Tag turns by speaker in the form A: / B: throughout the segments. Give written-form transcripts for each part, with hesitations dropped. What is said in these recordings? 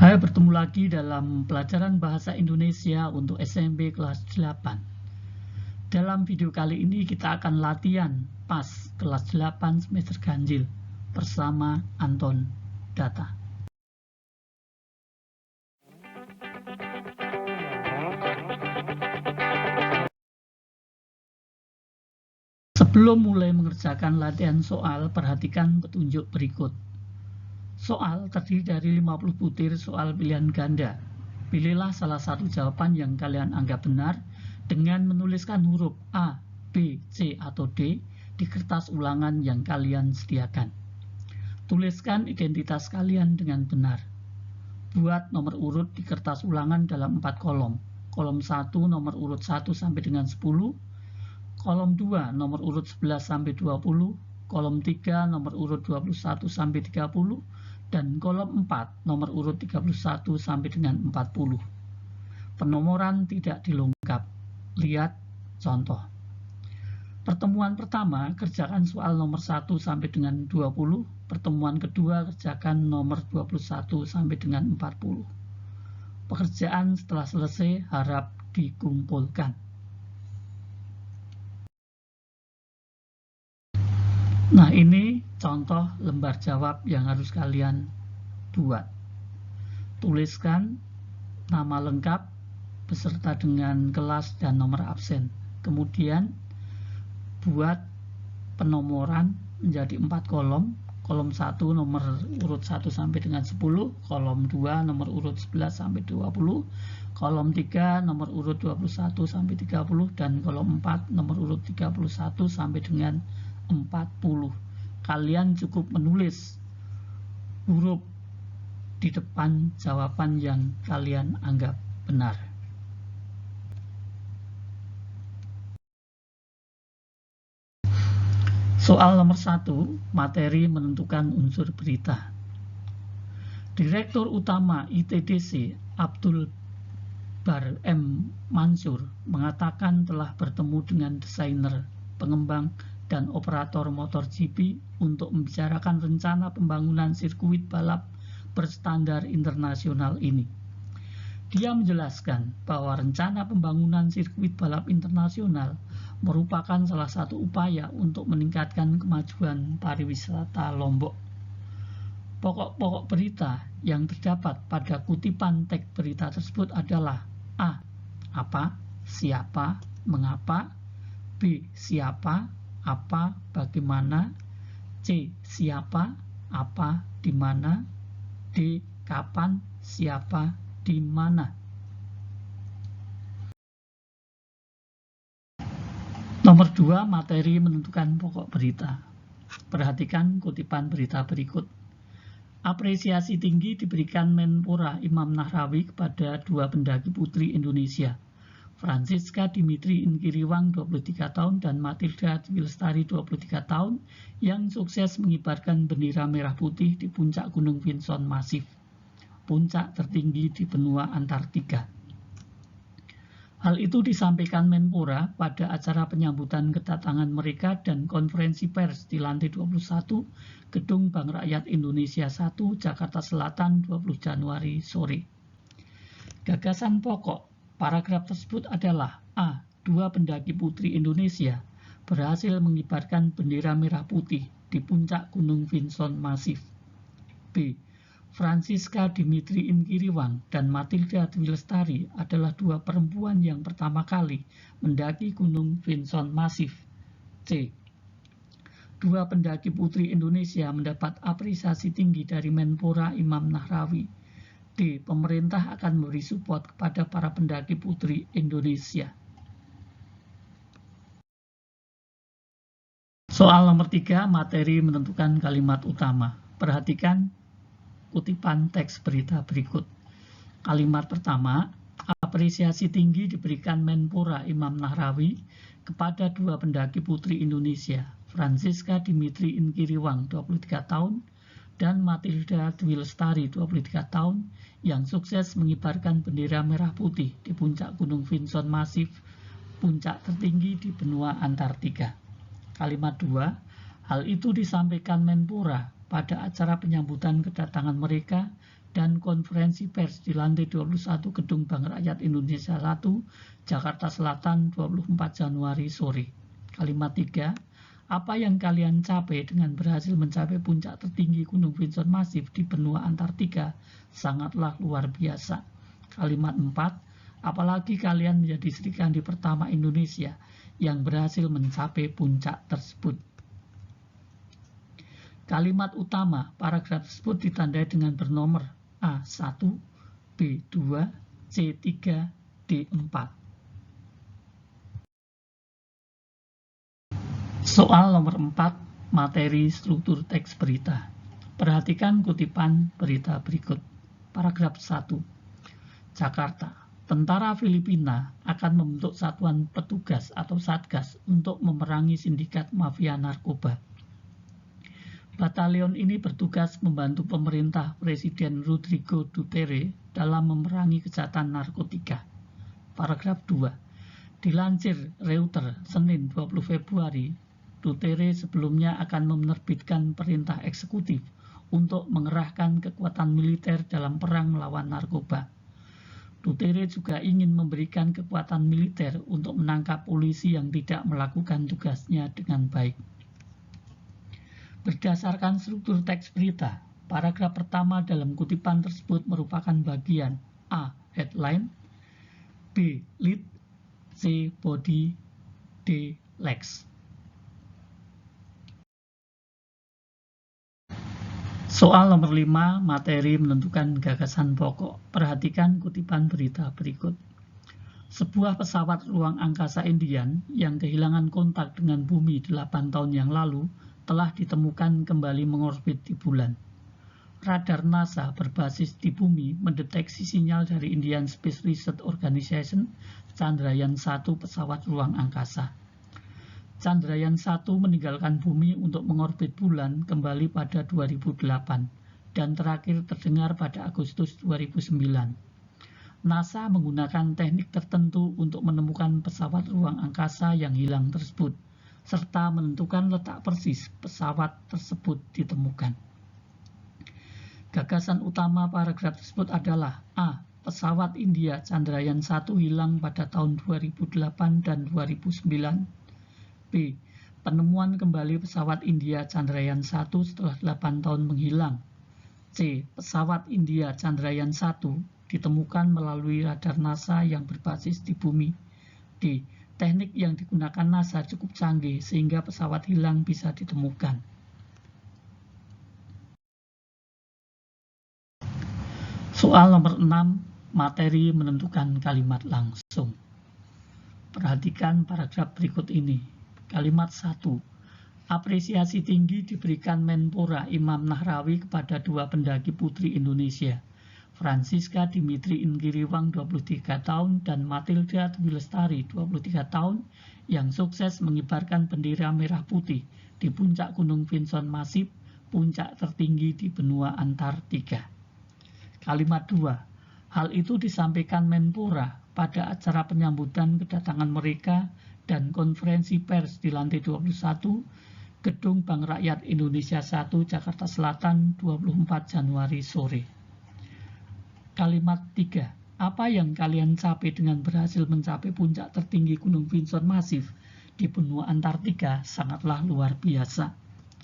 A: Hai, bertemu lagi dalam pelajaran bahasa Indonesia untuk SMP kelas 8. Dalam video kali ini kita akan latihan PAS kelas 8 semester ganjil bersama Anton Data. Sebelum mulai mengerjakan latihan soal, perhatikan petunjuk berikut. Soal terdiri dari 50 butir soal pilihan ganda. Pilihlah salah satu jawaban yang kalian anggap benar dengan menuliskan huruf A, B, C, atau D di kertas ulangan yang kalian sediakan. Tuliskan identitas kalian dengan benar. Buat nomor urut di kertas ulangan dalam 4 kolom. Kolom 1 nomor urut 1 sampai dengan 10, kolom 2 nomor urut 11 sampai 20, kolom 3 nomor urut 21 sampai 30, dan kolom 4 nomor urut 31 sampai dengan 40. Penomoran tidak dilengkap. Lihat contoh. Pertemuan pertama, kerjakan soal nomor 1 sampai dengan 20. Pertemuan kedua, kerjakan nomor 21 sampai dengan 40. Pekerjaan setelah selesai harap dikumpulkan. Nah, ini contoh lembar jawab yang harus kalian buat. Tuliskan nama lengkap beserta dengan kelas dan nomor absen. Kemudian buat penomoran menjadi 4 kolom. Kolom 1 nomor urut 1 sampai dengan 10, kolom 2 nomor urut 11 sampai 20, kolom 3 nomor urut 21 sampai 30, dan kolom 4 nomor urut 31 sampai dengan 40. Kalian cukup menulis huruf di depan jawaban yang kalian anggap benar. Soal nomor 1, materi menentukan unsur berita. Direktur Utama ITDC Abdul Bar M. Mansur mengatakan telah bertemu dengan desainer, pengembang, dan operator MotoGP untuk membicarakan rencana pembangunan sirkuit balap berstandar internasional ini. Dia menjelaskan bahwa rencana pembangunan sirkuit balap internasional merupakan salah satu upaya untuk meningkatkan kemajuan pariwisata Lombok. Pokok-pokok berita yang terdapat pada kutipan teks berita tersebut adalah A. Apa, siapa, mengapa, B. Siapa, apa, bagaimana, C. Siapa, apa, di mana, D. Kapan, siapa, di mana. Nomor 2, materi menentukan pokok berita. Perhatikan kutipan berita berikut. Apresiasi tinggi diberikan Menpora Imam Nahrawi kepada 2 pendaki putri Indonesia, Francisca Dimitri Inkiriwang 23 tahun dan Matilda Dwi Lestari 23 tahun yang sukses mengibarkan bendera merah putih di puncak Gunung Vinson Masif, puncak tertinggi di benua Antartika. Hal itu disampaikan Menpora pada acara penyambutan kedatangan mereka dan konferensi pers di lantai 21 Gedung Bank Rakyat Indonesia 1, Jakarta Selatan 20 Januari sore. Gagasan pokok paragraf tersebut adalah A. 2 pendaki putri Indonesia berhasil mengibarkan bendera merah putih di puncak Gunung Vinson Masif. B. Francisca Dimitri Inkiriwang dan Matilda Dwi Lestari adalah 2 perempuan yang pertama kali mendaki Gunung Vinson Masif. C. 2 pendaki putri Indonesia mendapat apresiasi tinggi dari Menpora Imam Nahrawi. D. Pemerintah akan memberi support kepada para pendaki putri Indonesia. Soal nomor 3, materi menentukan kalimat utama. Perhatikan kutipan teks berita berikut. Kalimat pertama, apresiasi tinggi diberikan Menpora Imam Nahrawi kepada 2 pendaki putri Indonesia, Francisca Dimitri Inkiriwang 23 tahun dan Matilda Dwi Lestari 23 tahun yang sukses mengibarkan bendera merah putih di puncak Gunung Vinson Masif, puncak tertinggi di benua Antartika. Kalimat 2, hal itu disampaikan Menpora pada acara penyambutan kedatangan mereka dan konferensi pers di lantai 21 Gedung Bank Rakyat Indonesia 1, Jakarta Selatan 24 Januari sore. Kalimat 3. Apa yang kalian capai dengan berhasil mencapai puncak tertinggi Gunung Vinson Masif di benua Antartika sangatlah luar biasa. Kalimat 4. Apalagi kalian menjadi Sri Kandi pertama Indonesia yang berhasil mencapai puncak tersebut. Kalimat utama paragraf tersebut ditandai dengan bernomor A1, B2, C3, D4. Soal nomor 4, materi struktur teks berita. Perhatikan kutipan berita berikut. Paragraf 1. Jakarta. Tentara Filipina akan membentuk satuan petugas atau satgas untuk memerangi sindikat mafia narkoba. Batalion ini bertugas membantu pemerintah Presiden Rodrigo Duterte dalam memerangi kejahatan narkotika. Paragraf 2. Dilansir Reuters Senin 20 Februari, Duterte sebelumnya akan menerbitkan perintah eksekutif untuk mengerahkan kekuatan militer dalam perang melawan narkoba. Duterte juga ingin memberikan kekuatan militer untuk menangkap polisi yang tidak melakukan tugasnya dengan baik. Berdasarkan struktur teks berita, paragraf pertama dalam kutipan tersebut merupakan bagian A. Headline, B. Lead, C. Body, D. Legs. Soal nomor 5, materi menentukan gagasan pokok. Perhatikan kutipan berita berikut. Sebuah pesawat ruang angkasa Indian yang kehilangan kontak dengan bumi 8 tahun yang lalu telah ditemukan kembali mengorbit di bulan. Radar NASA berbasis di bumi mendeteksi sinyal dari Indian Space Research Organization Chandrayaan-1 pesawat ruang angkasa. Chandrayaan-1 meninggalkan bumi untuk mengorbit bulan kembali pada 2008 dan terakhir terdengar pada Agustus 2009. NASA menggunakan teknik tertentu untuk menemukan pesawat ruang angkasa yang hilang tersebut, serta menentukan letak persis pesawat tersebut ditemukan. Gagasan utama paragraf tersebut adalah A. Pesawat India Chandrayaan-1 hilang pada tahun 2008 dan 2009. B. Penemuan kembali pesawat India Chandrayaan-1 setelah 8 tahun menghilang. C. Pesawat India Chandrayaan-1 ditemukan melalui radar NASA yang berbasis di bumi. D. Teknik yang digunakan NASA cukup canggih sehingga pesawat hilang bisa ditemukan. Soal nomor 6, materi menentukan kalimat langsung. Perhatikan paragraf berikut ini. Kalimat 1. Apresiasi tinggi diberikan Menpora Imam Nahrawi kepada dua pendaki putri Indonesia, Francisca Dimitri Inggiriwang 23 tahun dan Matilda Dwi Lestari 23 tahun yang sukses mengibarkan bendera merah putih di puncak Gunung Vinson Masif, puncak tertinggi di benua Antartika. Kalimat 2. Hal itu disampaikan Menpora pada acara penyambutan kedatangan mereka dan konferensi pers di lantai 21 Gedung Bank Rakyat Indonesia 1, Jakarta Selatan 24 Januari sore. Kalimat 3. Apa yang kalian capai dengan berhasil mencapai puncak tertinggi Gunung Vinson Masif di benua Antartika sangatlah luar biasa.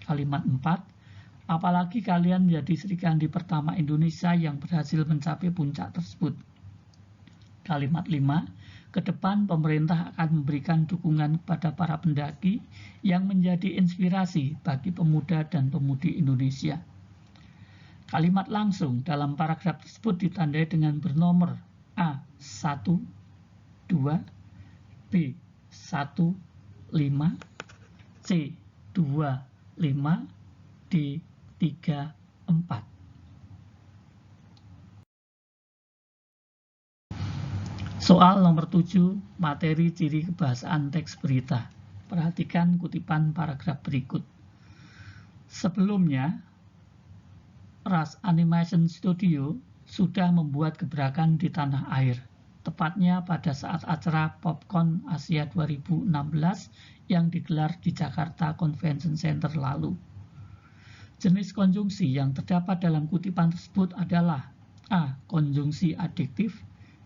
A: Kalimat 4. Apalagi kalian menjadi Sri Kandi pertama Indonesia yang berhasil mencapai puncak tersebut. Kalimat 5. Ke depan pemerintah akan memberikan dukungan kepada para pendaki yang menjadi inspirasi bagi pemuda dan pemudi Indonesia. Kalimat langsung dalam paragraf tersebut ditandai dengan bernomor A1, 2, B1, 5, C2, 5, D3, 4. Soal nomor 7, materi ciri kebahasaan teks berita. Perhatikan kutipan paragraf berikut. Sebelumnya, Rush Animation Studio sudah membuat gebrakan di tanah air, tepatnya pada saat acara Popcorn Asia 2016 yang digelar di Jakarta Convention Center lalu. Jenis konjungsi yang terdapat dalam kutipan tersebut adalah A. Konjungsi adjektif,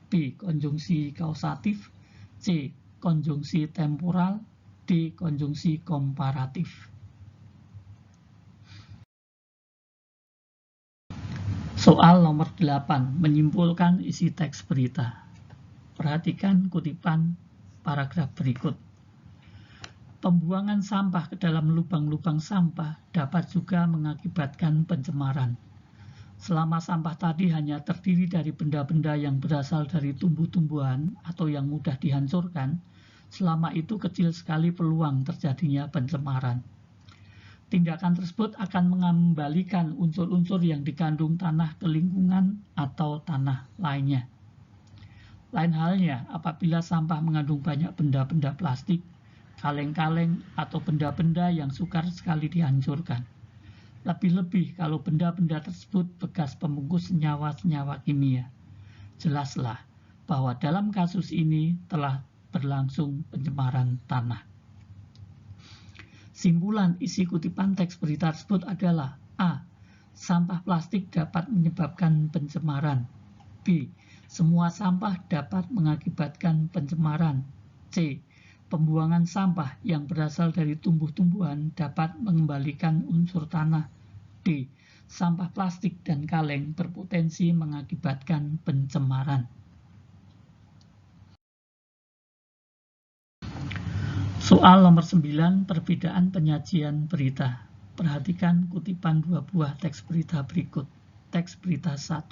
A: B. Konjungsi kausatif, C. Konjungsi temporal, D. Konjungsi komparatif. Soal nomor 8. Menyimpulkan isi teks berita. Perhatikan kutipan paragraf berikut. Pembuangan sampah ke dalam lubang-lubang sampah dapat juga mengakibatkan pencemaran. Selama sampah tadi hanya terdiri dari benda-benda yang berasal dari tumbuh-tumbuhan atau yang mudah dihancurkan, selama itu kecil sekali peluang terjadinya pencemaran. Tindakan tersebut akan mengembalikan unsur-unsur yang dikandung tanah ke lingkungan atau tanah lainnya. Lain halnya apabila sampah mengandung banyak benda-benda plastik, kaleng-kaleng, atau benda-benda yang sukar sekali dihancurkan. Lebih-lebih kalau benda-benda tersebut bekas pembungkus senyawa-senyawa kimia. Jelaslah bahwa dalam kasus ini telah berlangsung pencemaran tanah. Simpulan isi kutipan teks berita tersebut adalah A. Sampah plastik dapat menyebabkan pencemaran. B. Semua sampah dapat mengakibatkan pencemaran. C. Pembuangan sampah yang berasal dari tumbuh-tumbuhan dapat mengembalikan unsur tanah. D. Sampah plastik dan kaleng berpotensi mengakibatkan pencemaran. Soal nomor 9. Perbedaan penyajian berita. Perhatikan kutipan dua buah teks berita berikut. Teks berita 1.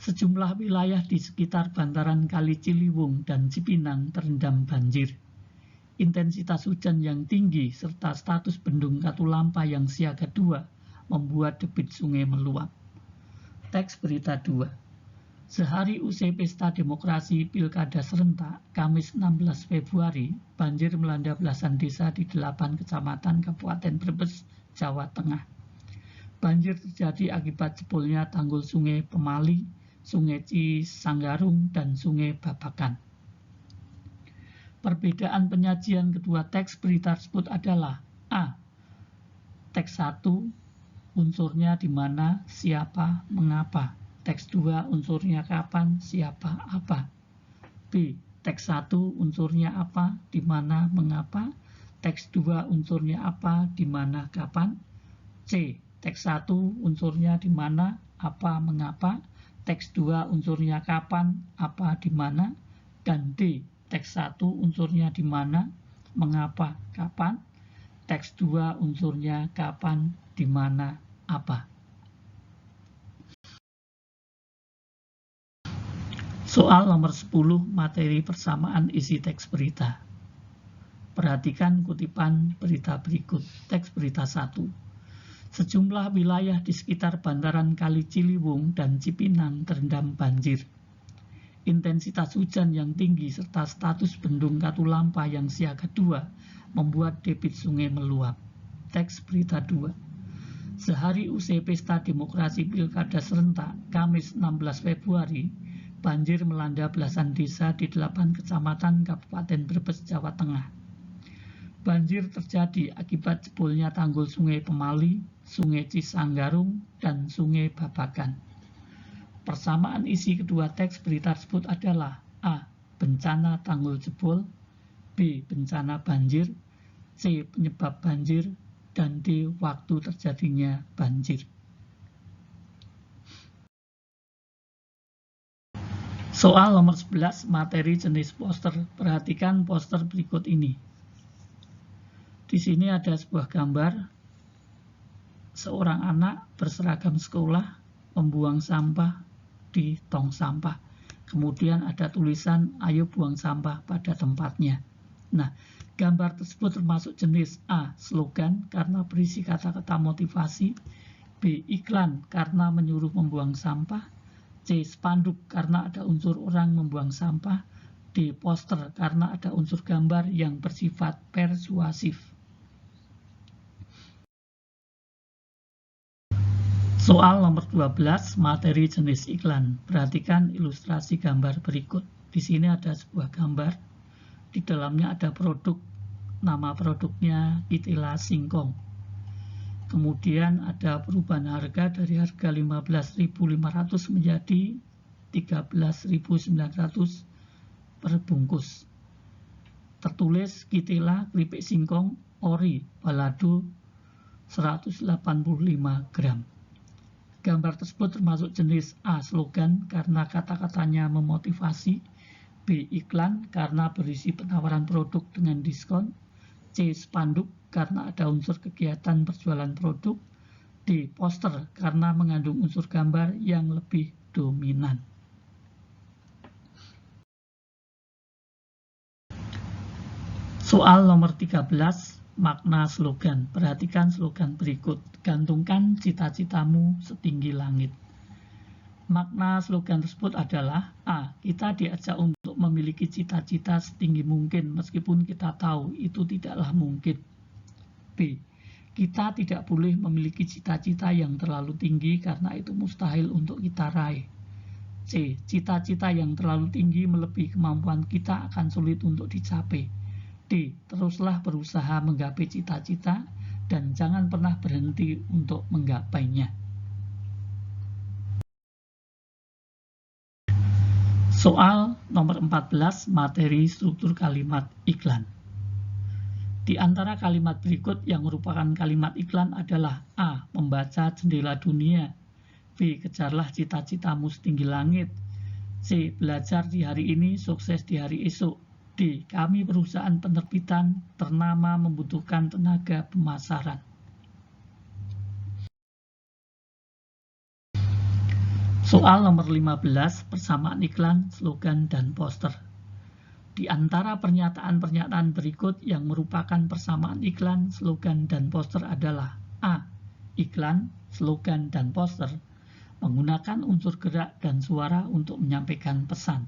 A: Sejumlah wilayah di sekitar bantaran Kali Ciliwung dan Cipinang terendam banjir. Intensitas hujan yang tinggi serta status bendung Katulampa yang siaga 2 membuat debit sungai meluap. Teks berita 2. Sehari usai pesta demokrasi Pilkada serentak, Kamis 16 Februari, banjir melanda belasan desa di 8 kecamatan Kabupaten Brebes, Jawa Tengah. Banjir terjadi akibat jebolnya tanggul Sungai Pemali, Sungai Cisanggarung, dan Sungai Babakan. Perbedaan penyajian kedua teks berita tersebut adalah A. Teks 1, unsurnya di mana, siapa, mengapa. Teks 2, unsurnya kapan, siapa, apa. B. Teks 1, unsurnya apa, di mana, mengapa. Teks 2, unsurnya apa, di mana, kapan. C. Teks 1, unsurnya di mana, apa, mengapa. Teks 2, unsurnya kapan, apa, di mana. Dan D. Teks 1, unsurnya di mana, mengapa, kapan. Teks 2, unsurnya kapan, di mana, apa. Soal nomor 10. Materi persamaan isi teks berita. Perhatikan kutipan berita berikut. Teks berita 1. Sejumlah wilayah di sekitar bantaran Kali Ciliwung dan Cipinang terendam banjir. Intensitas hujan yang tinggi serta status bendung Katulampa yang siaga 2 membuat debit sungai meluap. Teks berita 2. Sehari usai pesta demokrasi Pilkada serentak, Kamis 16 Februari, banjir melanda belasan desa di 8 kecamatan Kabupaten Brebes, Jawa Tengah. Banjir terjadi akibat jebolnya tanggul Sungai Pemali, Sungai Cisanggarung, dan Sungai Babakan. Persamaan isi kedua teks berita tersebut adalah A. Bencana tanggul jebol, B. Bencana banjir, C. Penyebab banjir, dan D. Waktu terjadinya banjir. Soal nomor 11. Materi jenis poster. Perhatikan poster berikut ini. Di sini ada sebuah gambar seorang anak berseragam sekolah membuang sampah di tong sampah. Kemudian ada tulisan, ayo buang sampah pada tempatnya. Nah, gambar tersebut termasuk jenis A. Slogan karena berisi kata-kata motivasi, B. Iklan karena menyuruh membuang sampah, C. Spanduk karena ada unsur orang membuang sampah, D. Poster karena ada unsur gambar yang bersifat persuasif. Soal nomor 12, materi jenis iklan. Perhatikan ilustrasi gambar berikut. Di sini ada sebuah gambar. Di dalamnya ada produk. Nama produknya Kitila Singkong. Kemudian ada perubahan harga dari harga 15.500 menjadi 13.900 per bungkus. Tertulis Kitila keripik singkong ori balado 185 gram. Gambar tersebut termasuk jenis A. Slogan karena kata-katanya memotivasi, B. Iklan karena berisi penawaran produk dengan diskon, C. Spanduk karena ada unsur kegiatan perjualan produk, D. Poster karena mengandung unsur gambar yang lebih dominan. Soal nomor 13, makna slogan. Perhatikan slogan berikut. Gantungkan cita-citamu setinggi langit. Makna slogan tersebut adalah A. Kita diajak untuk memiliki cita-cita setinggi mungkin meskipun kita tahu itu tidaklah mungkin. B. Kita tidak boleh memiliki cita-cita yang terlalu tinggi karena itu mustahil untuk kita raih. C. Cita-cita yang terlalu tinggi melebihi kemampuan kita akan sulit untuk dicapai. D. Teruslah berusaha menggapai cita-cita dan jangan pernah berhenti untuk menggapainya. Soal nomor 14, materi struktur kalimat iklan. Di antara kalimat berikut yang merupakan kalimat iklan adalah A. Membaca jendela dunia, B. Kejarlah cita-citamu setinggi langit, C. Belajar di hari ini, sukses di hari esok, D. Kami perusahaan penerbitan ternama membutuhkan tenaga pemasaran. Soal nomor 15, persamaan iklan, slogan, dan poster. Di antara pernyataan-pernyataan berikut yang merupakan persamaan iklan, slogan, dan poster adalah A. Iklan, slogan, dan poster menggunakan unsur gerak dan suara untuk menyampaikan pesan.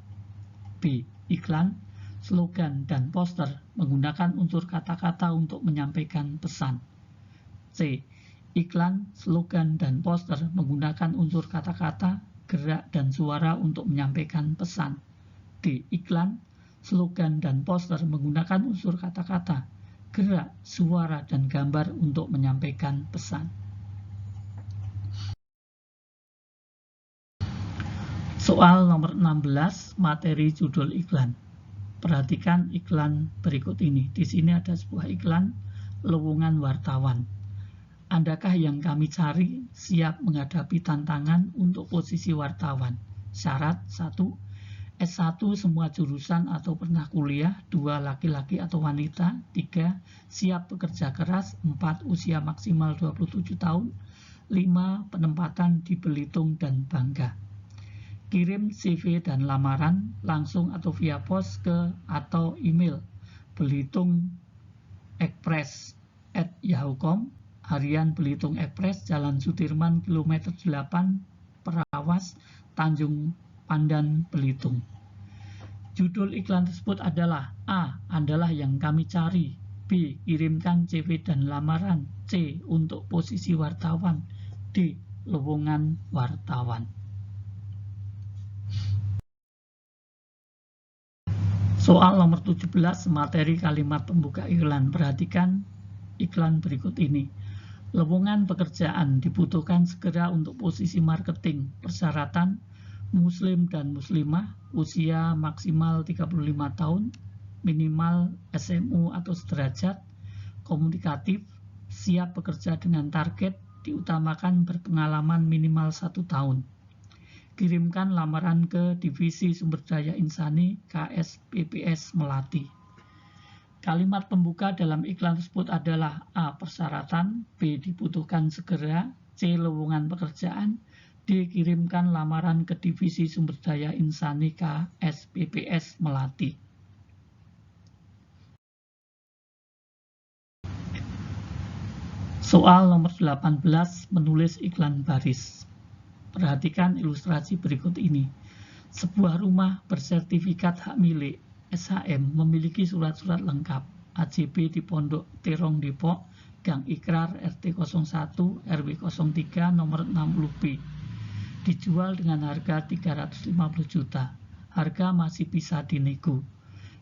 A: B. Iklan, slogan, dan poster menggunakan unsur kata-kata untuk menyampaikan pesan. C. Iklan, slogan, dan poster menggunakan unsur kata-kata, gerak, dan suara untuk menyampaikan pesan. D. Iklan, slogan, dan poster menggunakan unsur kata-kata, gerak, suara, dan gambar untuk menyampaikan pesan. Soal nomor 16, materi judul iklan. Perhatikan iklan berikut ini. Di sini ada sebuah iklan lowongan wartawan. Adakah yang kami cari siap menghadapi tantangan untuk posisi wartawan? Syarat 1. S1 semua jurusan atau pernah kuliah, 2 laki-laki atau wanita, 3 siap bekerja keras, 4 usia maksimal 27 tahun, 5 penempatan di Belitung dan Bangka. Kirim CV dan lamaran langsung atau via pos ke atau email belitungexpress@yahoo.com, Harian Belitung Express, Jalan Sudirman, kilometer 8, Perawas, Tanjung Pandan, Belitung. Judul iklan tersebut adalah A. Adalah yang kami cari, B. Kirimkan CV dan lamaran, C. Untuk posisi wartawan, D. Lowongan wartawan. Soal nomor 17, materi kalimat pembuka iklan. Perhatikan iklan berikut ini. Lowongan pekerjaan dibutuhkan segera untuk posisi marketing. Persyaratan muslim dan muslimah, usia maksimal 35 tahun, minimal SMU atau sederajat, komunikatif, siap bekerja dengan target, diutamakan berpengalaman minimal 1 tahun. Kirimkan lamaran ke Divisi Sumber Daya Insani KSPPS Melati. Kalimat pembuka dalam iklan tersebut adalah A. Persyaratan, B. Dibutuhkan segera, C. Lowongan pekerjaan, D. Kirimkan lamaran ke Divisi Sumber Daya Insani KSPPS Melati. Soal nomor 18, menulis iklan baris. Perhatikan ilustrasi berikut ini. Sebuah rumah bersertifikat hak milik SHM memiliki surat-surat lengkap AJB di Pondok Terong Depok, Gang Ikrar RT 01 RW 03 nomor 60B. Dijual dengan harga 350 juta. Harga masih bisa dinego.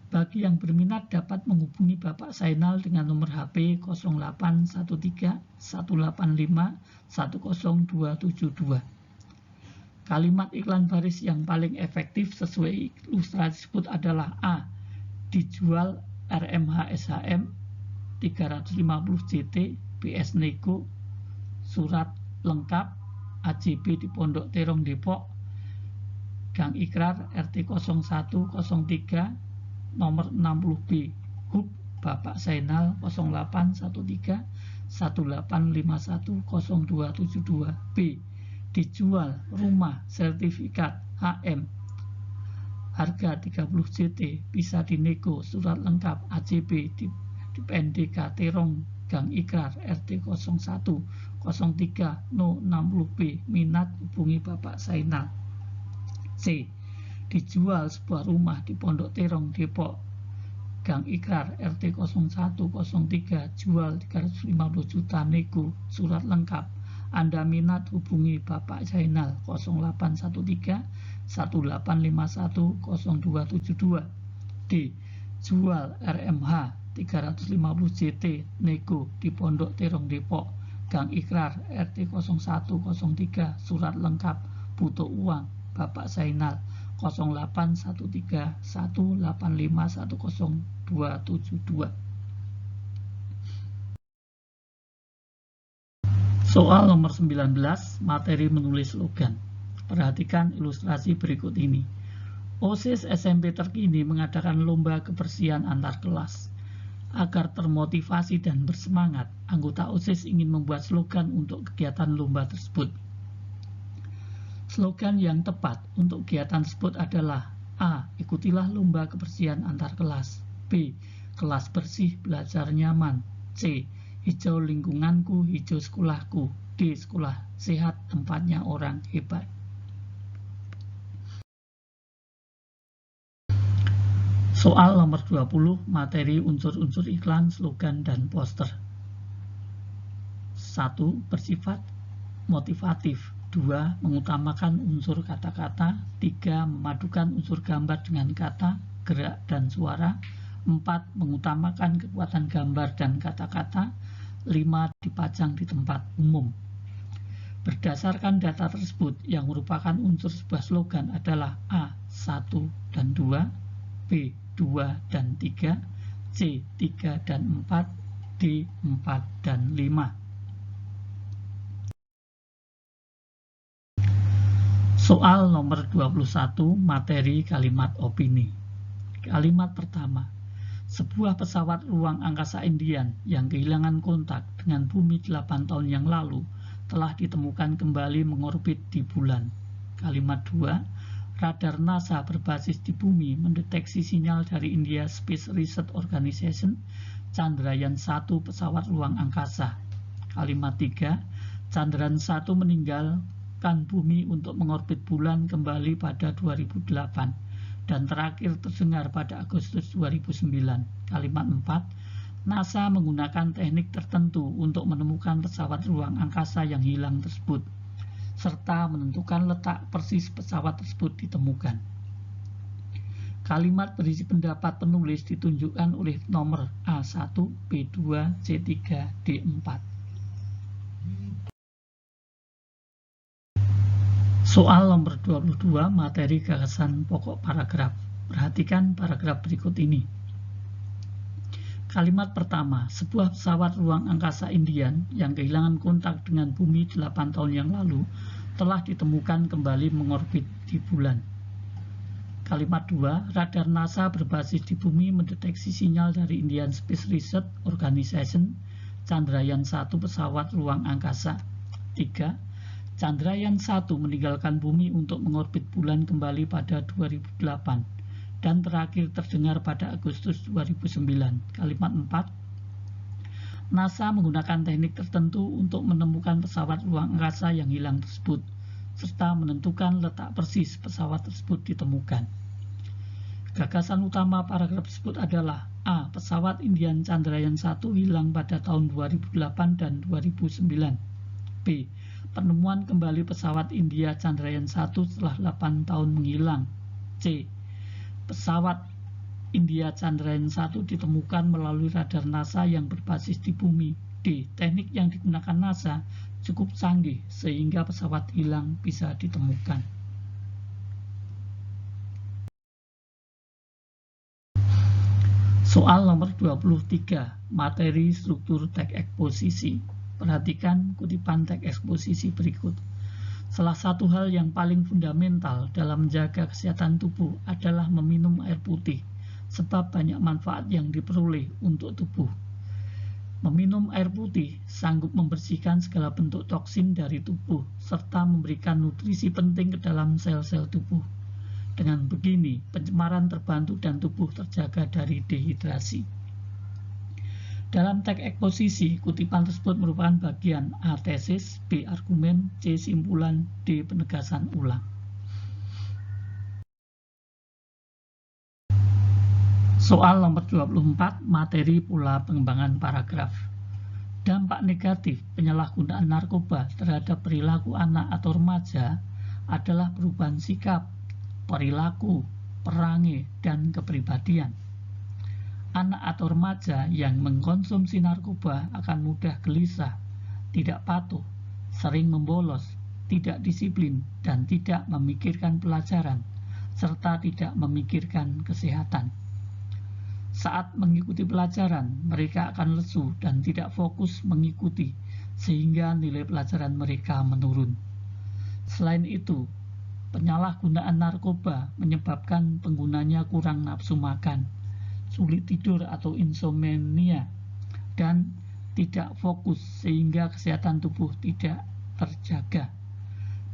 A: Bagi yang berminat dapat menghubungi Bapak Zainal dengan nomor HP 0813 185 10272. Kalimat iklan baris yang paling efektif sesuai ilustrasi tersebut adalah A. Dijual RMH SHM 350 JT BS Nego, surat lengkap AJB di Pondok Terong Depok, Gang Ikrar RT 0103 nomor 60B, hub Bapak Zainal 0813 1851 0272B. Dijual rumah sertifikat HM harga 30 JT, bisa dinego, surat lengkap AJB di PNDK Terong Gang Ikrar RT 0103 No 60B. Minat hubungi Bapak Zainal. C. Dijual sebuah rumah di Pondok Terong Depok, Gang Ikrar RT 0103, jual 350 juta, nego, surat lengkap. Anda minat hubungi Bapak Zainal 0813 1851 0272. D. Jual RMH 350 JT, nego, di Pondok Terong Depok, Gang Ikrar RT 0103, surat lengkap, butuh uang, Bapak Zainal 0813 185 10272. Soal nomor 19, materi menulis slogan. Perhatikan ilustrasi berikut ini. OSIS SMP terkini mengadakan lomba kebersihan antar kelas. Agar termotivasi dan bersemangat, anggota OSIS ingin membuat slogan untuk kegiatan lomba tersebut. Slogan yang tepat untuk kegiatan tersebut adalah A. Ikutilah lomba kebersihan antar kelas. B. Kelas bersih, belajar nyaman. C. Hijau lingkunganku, hijau sekolahku. D. Sekolah sehat, tempatnya orang hebat. Soal nomor 20, materi unsur-unsur iklan, slogan, dan poster. 1. Bersifat motivatif. 2. Mengutamakan unsur kata-kata. 3. Memadukan unsur gambar dengan kata, gerak, dan suara. 4. Mengutamakan kekuatan gambar dan kata-kata. 5. Dipajang di tempat umum. Berdasarkan data tersebut, yang merupakan unsur sebuah slogan adalah A. 1 dan 2, B. 2 dan 3, C. 3 dan 4, D. 4 dan 5. Soal nomor 21, materi kalimat opini. Kalimat pertama. Sebuah pesawat ruang angkasa Indian yang kehilangan kontak dengan bumi 8 tahun yang lalu telah ditemukan kembali mengorbit di bulan. Kalimat 2. Radar NASA berbasis di bumi mendeteksi sinyal dari India Space Research Organisation Chandrayaan-1 pesawat ruang angkasa. Kalimat 3. Chandrayaan-1 meninggalkan bumi untuk mengorbit bulan kembali pada 2008. Dan terakhir terdengar pada Agustus 2009. Kalimat 4. NASA menggunakan teknik tertentu untuk menemukan pesawat ruang angkasa yang hilang tersebut, serta menentukan letak persis pesawat tersebut ditemukan. Kalimat berisi pendapat penulis ditunjukkan oleh nomor A1, B2, C3, D4. Soal nomor 22, materi gagasan pokok paragraf. Perhatikan paragraf berikut ini. Kalimat pertama, sebuah pesawat ruang angkasa Indian yang kehilangan kontak dengan bumi 8 tahun yang lalu telah ditemukan kembali mengorbit di bulan. Kalimat 2, radar NASA berbasis di bumi mendeteksi sinyal dari Indian Space Research Organisation Chandrayaan-1 pesawat ruang angkasa. 3. Chandrayaan-1 meninggalkan bumi untuk mengorbit bulan kembali pada 2008 dan terakhir terdengar pada Agustus 2009. Kalimat 4. NASA menggunakan teknik tertentu untuk menemukan pesawat ruang angkasa yang hilang tersebut, serta menentukan letak persis pesawat tersebut ditemukan. Gagasan utama paragraf tersebut adalah A. Pesawat Indian Chandrayaan-1 hilang pada tahun 2008 dan 2009. B. Penemuan kembali pesawat India Chandrayaan-1 setelah 8 tahun menghilang. C. Pesawat India Chandrayaan-1 ditemukan melalui radar NASA yang berbasis di bumi. D. Teknik yang digunakan NASA cukup canggih sehingga pesawat hilang bisa ditemukan. Soal nomor 23, materi struktur teks eksposisi. Perhatikan kutipan teks eksposisi berikut. Salah satu hal yang paling fundamental dalam menjaga kesehatan tubuh adalah meminum air putih, sebab banyak manfaat yang diperoleh untuk tubuh. Meminum air putih sanggup membersihkan segala bentuk toksin dari tubuh, serta memberikan nutrisi penting ke dalam sel-sel tubuh. Dengan begini, pencemaran terbantu dan tubuh terjaga dari dehidrasi. Dalam teks eksposisi, kutipan tersebut merupakan bagian A. Tesis, B. Argumen, C. Simpulan, D. Penegasan ulang. Soal nomor 24, materi pola pengembangan paragraf. Dampak negatif penyalahgunaan narkoba terhadap perilaku anak atau remaja adalah perubahan sikap, perilaku, perangai, dan kepribadian. Anak atau remaja yang mengkonsumsi narkoba akan mudah gelisah, tidak patuh, sering membolos, tidak disiplin, dan tidak memikirkan pelajaran, serta tidak memikirkan kesehatan. Saat mengikuti pelajaran, mereka akan lesu dan tidak fokus mengikuti, sehingga nilai pelajaran mereka menurun. Selain itu, penyalahgunaan narkoba menyebabkan penggunanya kurang nafsu makan, sulit tidur atau insomnia, dan tidak fokus sehingga kesehatan tubuh tidak terjaga.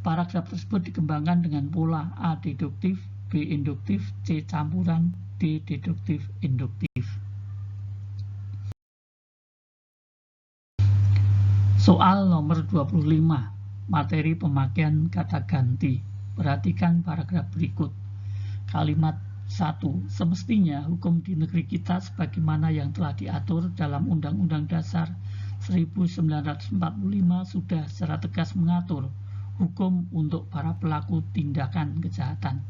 A: Paragraf tersebut dikembangkan dengan pola A. Deduktif, B. Induktif, C. Campuran, D. Deduktif induktif. Soal nomor 25, materi pemakaian kata ganti. Perhatikan paragraf berikut. Kalimat 1. Semestinya hukum di negeri kita sebagaimana yang telah diatur dalam Undang-Undang Dasar 1945 sudah secara tegas mengatur hukum untuk para pelaku tindakan kejahatan.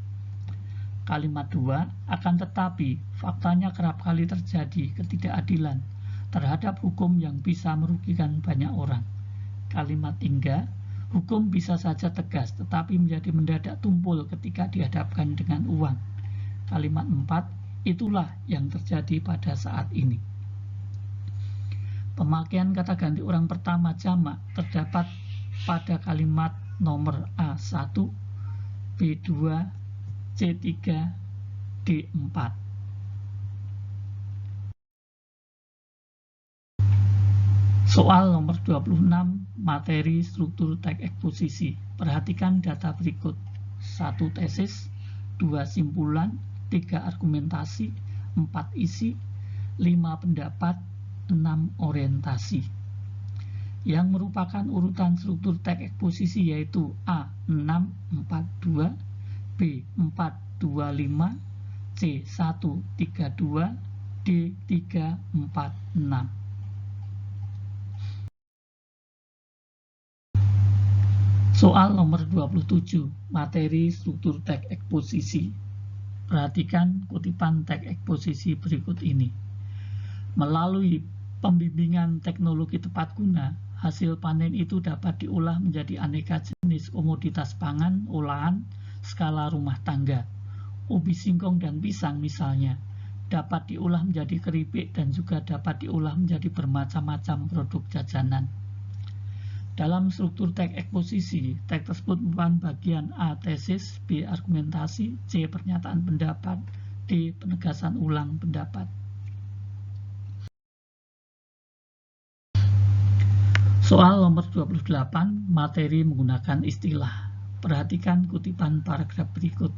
A: Kalimat 2. Akan tetapi, faktanya kerap kali terjadi ketidakadilan terhadap hukum yang bisa merugikan banyak orang. Kalimat 3. Hukum bisa saja tegas tetapi menjadi mendadak tumpul ketika dihadapkan dengan uang. Kalimat 4. Itulah yang terjadi pada saat ini. Pemakaian kata ganti orang pertama jamak terdapat pada kalimat nomor A1, B2, C3, D4. Soal nomor 26, materi struktur teks eksposisi. Perhatikan data berikut. 1 tesis, 2 simpulan, 3 argumentasi, 4 isi, 5 pendapat, 6 orientasi. Yang merupakan urutan struktur teks eksposisi yaitu A. 6, 4, 2, B. 4, 2, 5, C. 1, 3, 2, D. 3, 4, 6. Soal nomor 27, materi struktur teks eksposisi. Perhatikan kutipan teks eksposisi berikut ini. Melalui pembimbingan teknologi tepat guna, hasil panen itu dapat diolah menjadi aneka jenis komoditas pangan, olahan, skala rumah tangga. Ubi singkong dan pisang misalnya, dapat diolah menjadi keripik dan juga dapat diolah menjadi bermacam-macam produk jajanan. Dalam struktur teks eksposisi, teks tersebut merupakan bagian A. Tesis, B. Argumentasi, C. Pernyataan pendapat, D. Penegasan ulang pendapat. Soal nomor 28, materi menggunakan istilah. Perhatikan kutipan paragraf berikut.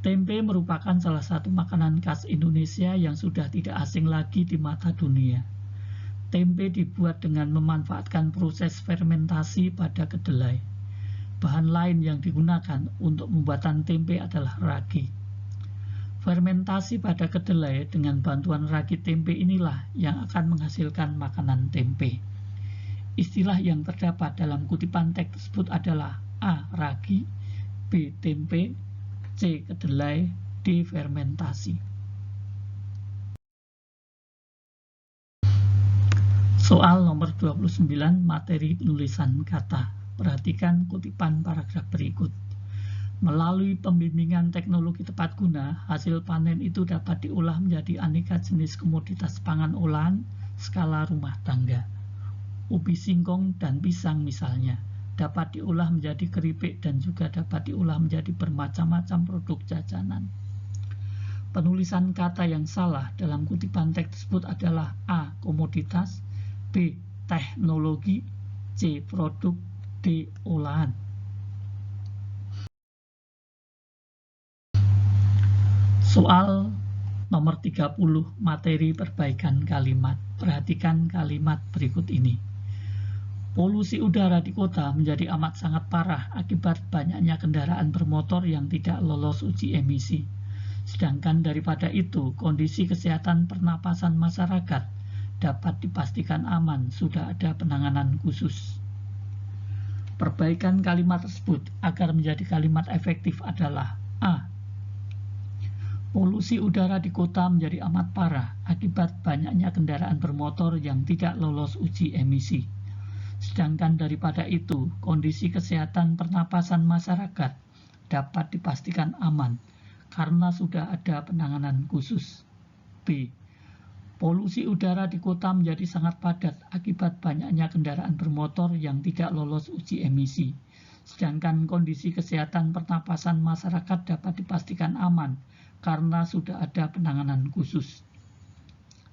A: Tempe merupakan salah satu makanan khas Indonesia yang sudah tidak asing lagi di mata dunia. Tempe dibuat dengan memanfaatkan proses fermentasi pada kedelai. Bahan lain yang digunakan untuk pembuatan tempe adalah ragi. Fermentasi pada kedelai dengan bantuan ragi tempe inilah yang akan menghasilkan makanan tempe. Istilah yang terdapat dalam kutipan teks tersebut adalah A. Ragi, B. Tempe, C. Kedelai, D. Fermentasi. Soal nomor 29, materi penulisan kata. Perhatikan kutipan paragraf berikut. Melalui pembimbingan teknologi tepat guna, hasil panen itu dapat diolah menjadi aneka jenis komoditas pangan olahan skala rumah tangga. Ubi singkong dan pisang misalnya, dapat diolah menjadi keripik dan juga dapat diolah menjadi bermacam-macam produk jajanan. Penulisan kata yang salah dalam kutipan teks tersebut adalah A. Komoditas, B. Teknologi, C. Produk, D. Olahan. Soal nomor 30, materi perbaikan kalimat. Perhatikan kalimat berikut ini. Polusi udara di kota menjadi amat sangat parah akibat banyaknya kendaraan bermotor yang tidak lolos uji emisi. Sedangkan daripada itu, kondisi kesehatan pernapasan masyarakat dapat dipastikan aman, sudah ada penanganan khusus. Perbaikan kalimat tersebut agar menjadi kalimat efektif adalah A. Polusi udara di kota menjadi amat parah akibat banyaknya kendaraan bermotor yang tidak lolos uji emisi. Sedangkan daripada itu, kondisi kesehatan pernapasan masyarakat dapat dipastikan aman karena sudah ada penanganan khusus. B. Polusi udara di kota menjadi sangat padat akibat banyaknya kendaraan bermotor yang tidak lolos uji emisi. Sedangkan kondisi kesehatan pernapasan masyarakat dapat dipastikan aman karena sudah ada penanganan khusus.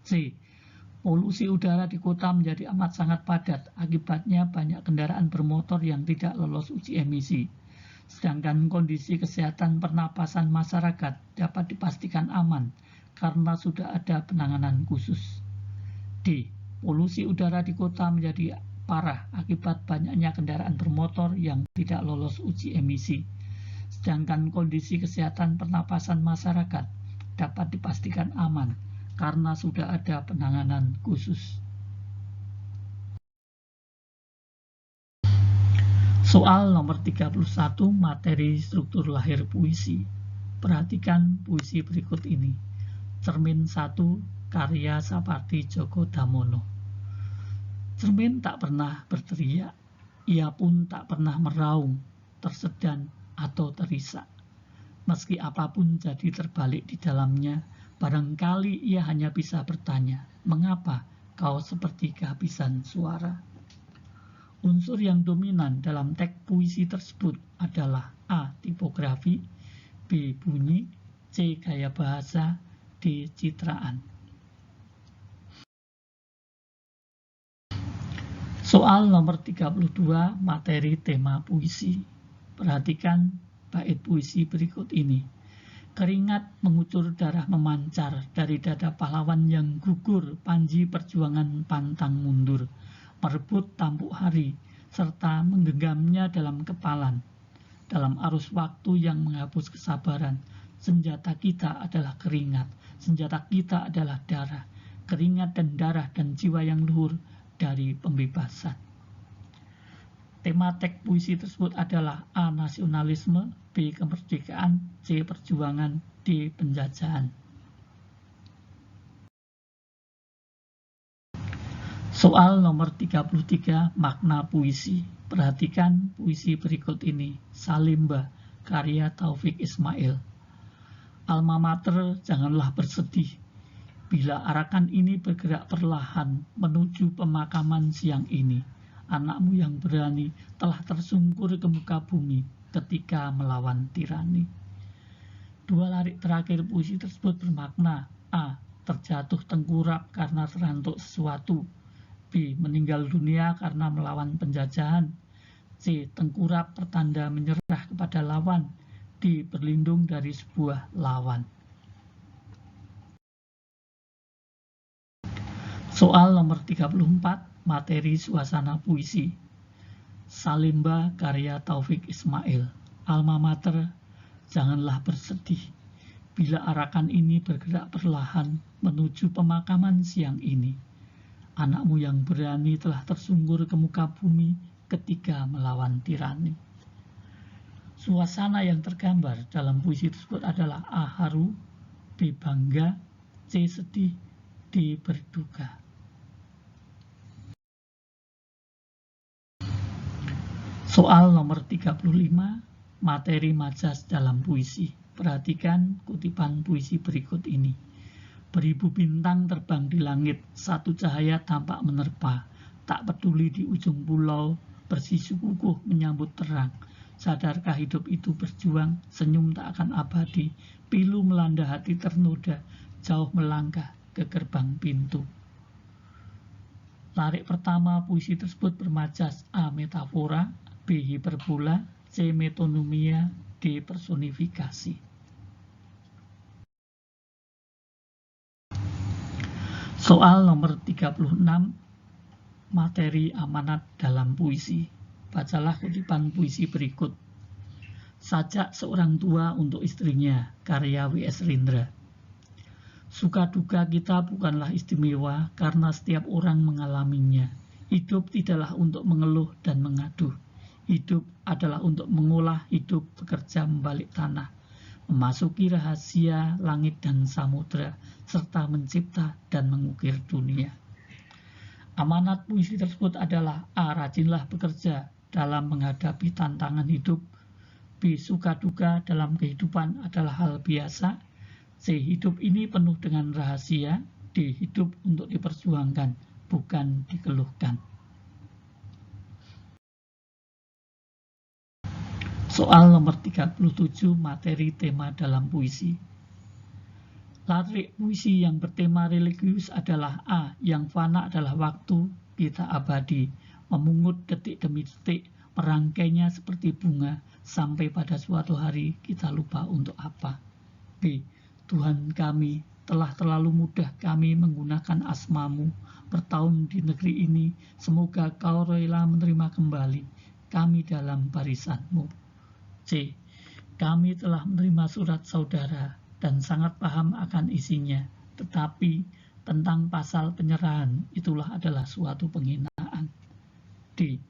A: C. Polusi udara di kota menjadi amat sangat padat, akibatnya banyak kendaraan bermotor yang tidak lolos uji emisi. Sedangkan kondisi kesehatan pernapasan masyarakat dapat dipastikan aman, karena sudah ada penanganan khusus. D. Polusi udara di kota menjadi parah akibat banyaknya kendaraan bermotor yang tidak lolos uji emisi. Sedangkan kondisi kesehatan pernapasan masyarakat dapat dipastikan aman, karena sudah ada penanganan khusus. Soal nomor 31, materi struktur lahir puisi. Perhatikan puisi berikut ini. Cermin 1, karya Sapardi Djoko Damono. Cermin tak pernah berteriak, ia pun tak pernah meraung, tersedan atau terisak. Meski apapun jadi terbalik di dalamnya, barangkali ia hanya bisa bertanya, mengapa kau seperti kehabisan suara? Unsur yang dominan dalam teks puisi tersebut adalah A. Tipografi, B. Bunyi, C. Gaya bahasa, D. Citraan. Soal nomor 32, materi tema puisi. Perhatikan bait puisi berikut ini. Keringat mengucur, darah memancar dari dada pahlawan yang gugur, panji perjuangan pantang mundur, merebut tampuk hari, serta menggenggamnya dalam kepalan. Dalam arus waktu yang menghapus kesabaran, senjata kita adalah keringat, senjata kita adalah darah, keringat dan darah dan jiwa yang luhur dari pembebasan. Tema teks puisi tersebut adalah A. Nasionalisme, B. Kemerdekaan, C. Perjuangan, D. Penjajahan. Soal nomor 33, makna puisi. Perhatikan puisi berikut ini. Salimba, karya Taufik Ismail. Alma mater, janganlah bersedih. Bila arakan ini bergerak perlahan menuju pemakaman siang ini, anakmu yang berani telah tersungkur ke muka bumi ketika melawan tirani. Dua lirik terakhir puisi tersebut bermakna A. Terjatuh tengkurap karena terantuk sesuatu, B. Meninggal dunia karena melawan penjajahan, C. Tengkurap pertanda menyerah kepada lawan, D. Berlindung dari sebuah lawan. Soal nomor 34, materi suasana puisi. Salimba, karya Taufik Ismail. Alma mater, janganlah bersedih. Bila arakan ini bergerak perlahan menuju pemakaman siang ini, anakmu yang berani telah tersungkur ke muka bumi ketika melawan tirani. Suasana yang tergambar dalam puisi tersebut adalah A. Haru, B. Bangga, C. Sedih, D. Berduka. Soal nomor 35, materi majas dalam puisi. Perhatikan kutipan puisi berikut ini. Beribu bintang terbang di langit, satu cahaya tampak menerpa. Tak peduli di ujung pulau, bersisu kukuh menyambut terang. Sadarkah hidup itu berjuang, senyum tak akan abadi. Pilu melanda hati ternoda, jauh melangkah ke gerbang pintu. Larik pertama puisi tersebut bermajas: A. Metafora, B. Hiperbola, C. Metonimia, D. Personifikasi. Soal nomor 36, materi amanat dalam puisi. Bacalah kutipan puisi berikut. Sajak seorang tua untuk istrinya, karya W.S. Rindra. Suka duka kita bukanlah istimewa karena setiap orang mengalaminya. Hidup tidaklah untuk mengeluh dan mengaduh. Hidup adalah untuk mengolah hidup, bekerja membalik tanah, memasuki rahasia langit dan samudera, serta mencipta dan mengukir dunia. Amanat puisi tersebut adalah: A. Rajinlah bekerja dalam menghadapi tantangan hidup. B. Suka duka dalam kehidupan adalah hal biasa. C. Hidup ini penuh dengan rahasia. D. Hidup untuk diperjuangkan, bukan dikeluhkan. Soal nomor 37, materi tema dalam puisi. Larik puisi yang bertema religius adalah: A. Yang fana adalah waktu, kita abadi, memungut detik demi detik, merangkainya seperti bunga, sampai pada suatu hari kita lupa untuk apa. B. Tuhan kami, telah terlalu mudah kami menggunakan asmamu bertahun di negeri ini, semoga kau rela menerima kembali kami dalam barisanmu. C. Kami telah menerima surat saudara dan sangat paham akan isinya, tetapi tentang pasal penyerahan itulah adalah suatu penghinaan. D.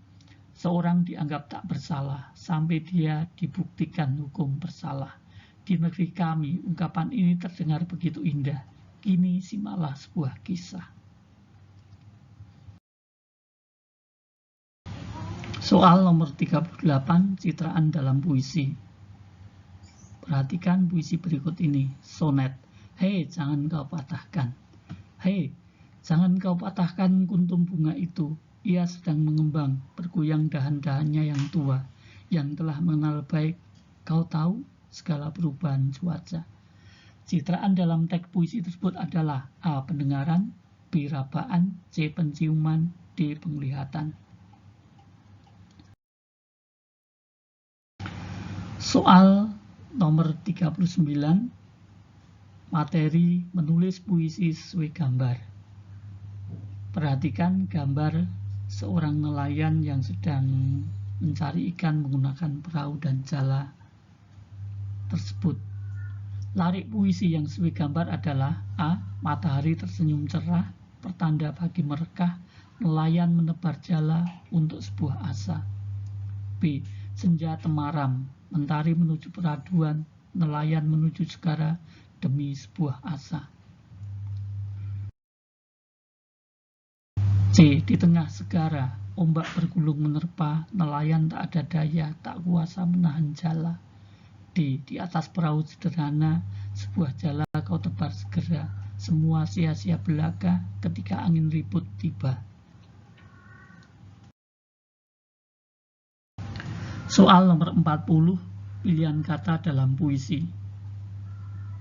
A: Seorang dianggap tak bersalah sampai dia dibuktikan hukum bersalah. Di negeri kami, ungkapan ini terdengar begitu indah. Kini simaklah sebuah kisah. Soal nomor 38, citraan dalam puisi. Perhatikan puisi berikut ini. Sonet. Hei, jangan kau patahkan. Hei, jangan kau patahkan kuntum bunga itu. Ia sedang mengembang, bergoyang dahan-dahannya yang tua, yang telah mengenal baik. Kau tahu segala perubahan cuaca. Citraan dalam teks puisi tersebut adalah: A. Pendengaran, B. Rabaan, C. Penciuman, D. Penglihatan. Soal nomor 39, materi menulis puisi sesuai gambar. Perhatikan gambar seorang nelayan yang sedang mencari ikan menggunakan perahu dan jala tersebut. Larik puisi yang sesuai gambar adalah: A. Matahari tersenyum cerah, pertanda pagi merekah, nelayan menebar jala untuk sebuah asa. B. Senja temaram, mentari menuju peraduan, nelayan menuju segara demi sebuah asa. C. Di tengah segara, ombak bergulung menerpa, nelayan tak ada daya, tak kuasa menahan jala. D. Di atas perahu sederhana, sebuah jala kau tebar segera, semua sia-sia belaka ketika angin ribut tiba. Soal nomor 40, pilihan kata dalam puisi.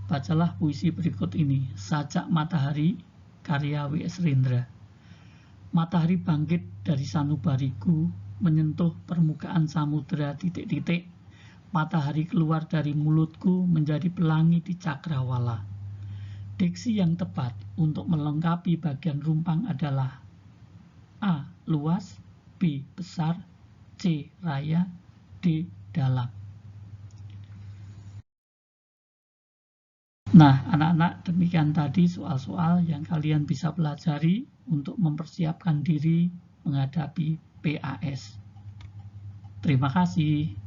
A: Bacalah puisi berikut ini. Sajak matahari, karya W.S. Rindra. Matahari bangkit dari sanubariku, menyentuh permukaan samudera titik-titik. Matahari keluar dari mulutku menjadi pelangi di cakrawala. Diksi yang tepat untuk melengkapi bagian rumpang adalah: A. Luas, B. Besar, C. Raya, D. Dalam. Nah, anak-anak, demikian tadi soal-soal yang kalian bisa pelajari untuk mempersiapkan diri menghadapi PAS. Terima kasih.